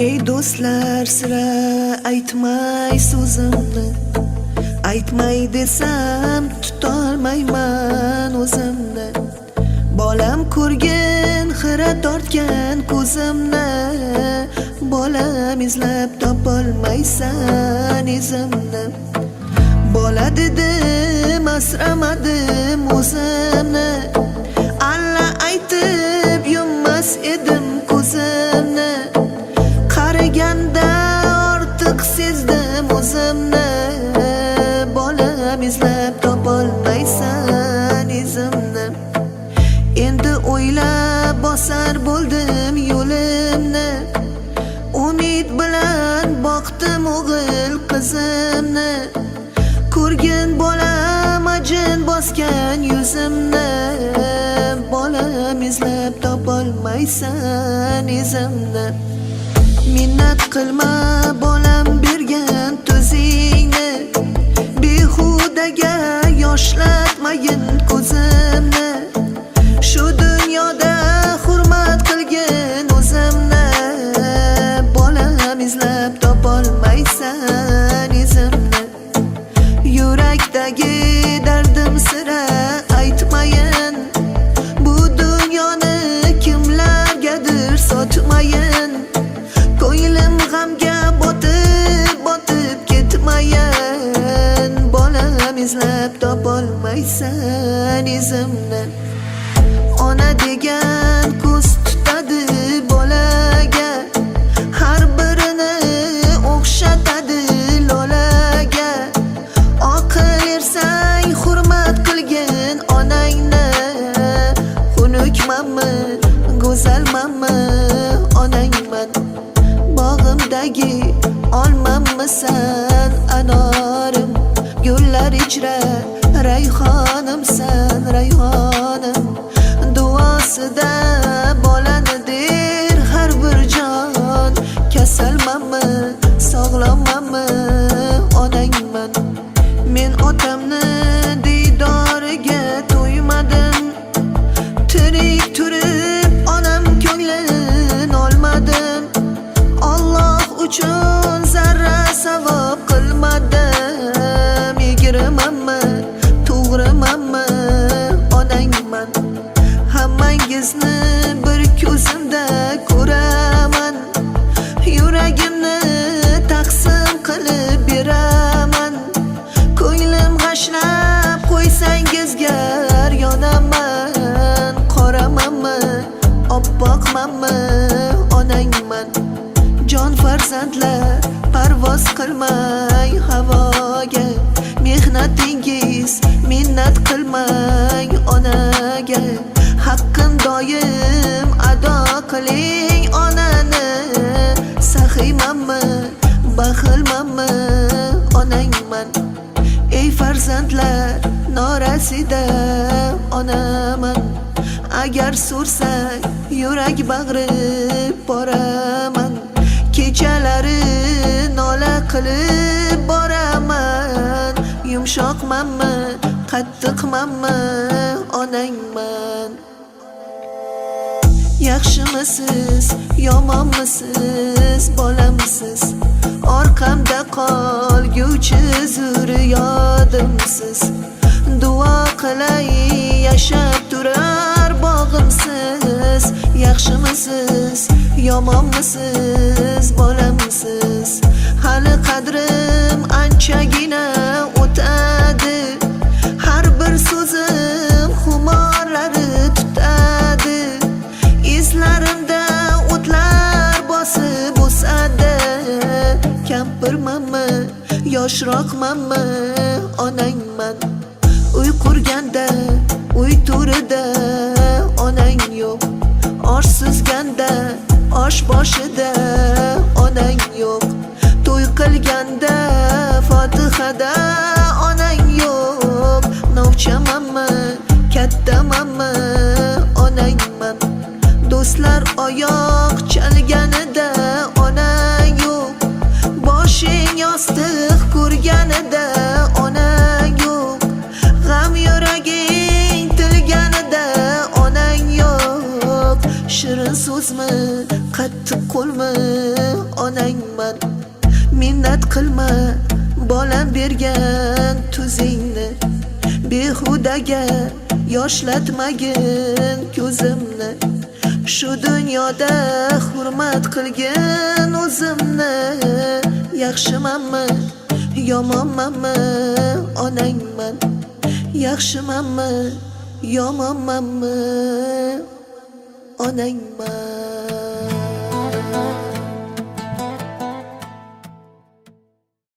Ey do'stlar, sira aytmay so'zimni, aytmay desam tutolmayman o'zimni. Bolam ko'rgin, xira tortgan ko'zimni, bolam izlab topolmaysan izimni. Bola dedim, asramadim o'zimni, alla aytib yummas edim ko'zimni. Qaraganda ortiq sezdim o'zimni, bolam izlab topolmaysan izimni. Endi o'ylab bosar bo'ldim yo'limni, umid bilan boqdim o'g'il qizimni. Ko'rgin bolam ajin bosgan yuzimni, bolam izlab topolmaysan izimni. Minnat qilma bolam bergan tuzingni, behudaga yoshlatmayin ko'zimni. Shu dunyoda hurmat qilgin o'zimni, bolam izlab topolmaysan izimni. Yurakdagi dardim sira aytmayin, bu dunyoni kimlargadir sotmayin. Ko'nglim g'amga botib ketmayin, bolam izlab topolmaysan izimni. Ona degan ko'z tutadi bolaga, har birini o'xshatadi lolaga. Oqil ersang hurmat qilgin onangni, xunukmanmi, go'zalmanmi onangman. Bog'imdagi olmammisan anorim, gullar ichra rayhonimsan rayhonim. Duosida bolani der har bir jon, kasalmanmi, sog'lommanmi onangman. Men otamni diydoriga to'ymadim, tirik turib onam ko'nglin olmadim. Alloh uchun zarra savob qilmadim. Yigirmanmi, to'g'rimanmi onangman. Hammangizni bir ko'zimda ko'raman, yuragimni taqsim qilib beraman. Ko'nglim g'ashlab qo'ysangizga yonaman. Qoramanmi, oppoqmanmi onangman. Jon farzandlar parvoz qilmang havoga, mehnatingiz minnat qilmang onaga. Haqqin doim ado qiling onani, saxiymanmi, baxilmanmi onangman. Ey farzandlar norasida onaman, agar so'rsang yurak bag'rib boraman. Kechalari nola qilib boraman, yumshoqmanmi, qattiqmanmi onangman. Yaxshimisiz, yomonmisiz bolamsiz, orqamda qolguvchi zurriyodimsiz. Duo qilay yashab turar bog'imsiz. Yaxshimisiz, yomonmisiz bolamsiz, hali qadrim anchagina o'tadi. Har bir so'zim xumorlari tutadi, izlarimda o'tlar bosib o'sadi. Kampirmanmi, yoshroqmanmi onangman. Uy qurganda, uy to'rida onang yo'q. Osh suzganda, osh boshida onang yo'q. To'y qilganda, fotihada onang yo'q. Novchamanmi, kattamanmi onangman. Do'stlar oyoq chalganida onang yo'q. Boshing yostiq ko'rganida onang yo'q. G'am yuraging tilganida onang yo'q. Shirin so'zmi, qattiq qo'lmi onangman. Minnat qilma bolam bergan tuzingni, behudaga yoshlatmagin ko'zimni. Shu dunyoda hurmat qilgin o'zimni. Yaxshimanmi yomonmanmi onangman, yaxshimanmi yomonmanmi onangman.